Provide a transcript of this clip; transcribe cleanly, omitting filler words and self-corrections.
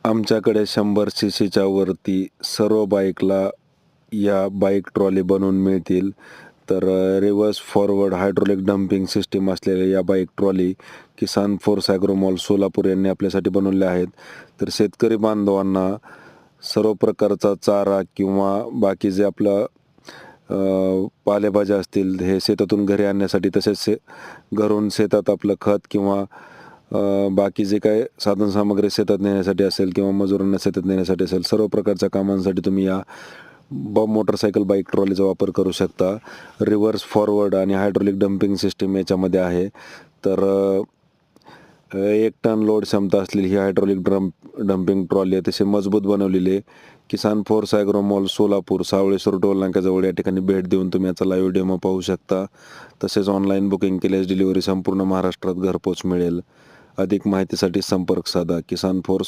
आमच्याकडे 100 सीसीच्या वरती सर्व बाईकला या बाईक ट्रॉली बनवून मिळतील. तर reverse forward hydraulic dumping system असलेल्या या बाईक ट्रॉली किसान फोर्स ॲग्रोमॉल सोलापूर यांनी आपल्यासाठी बनवल्या आहेत. तर शेतकरी बांधवांना सर्व प्रकारचा चारा किंवा बाकी जे आपलं पालेभाज्या असतील हे शेतातून घरी आणण्यासाठी, तसेच घरून शेतात आपलं खत किंवा बाकी जे काय साधनसामग्री शेतात नेण्यासाठी असेल किंवा मजुरांना शेतात नेण्यासाठी असेल, सर्व प्रकारच्या कामांसाठी तुम्ही या मोटरसायकल बाईक ट्रॉलीचा वापर करू शकता. रिव्हर्स फॉरवर्ड आणि हायड्रोलिक डंपिंग सिस्टीम याच्यामध्ये आहे. तर 1 टन लोड क्षमता असलेली ही हायड्रोलिक डंपिंग ट्रॉली अतिशय मजबूत बनवलेली आहे. किसान फोर्स ॲग्रोमॉल सोलापूर सावळेश्वर टोल नाक्याजवळ या ठिकाणी भेट देऊन तुम्ही याचा लाईव्ह डेमो पाहू शकता. तसेच ऑनलाईन बुकिंग केल्यास डिलिव्हरी संपूर्ण महाराष्ट्रात घरपोच मिळेल. अधिक माहितीसाठी संपर्क साधा. किसान फोर्स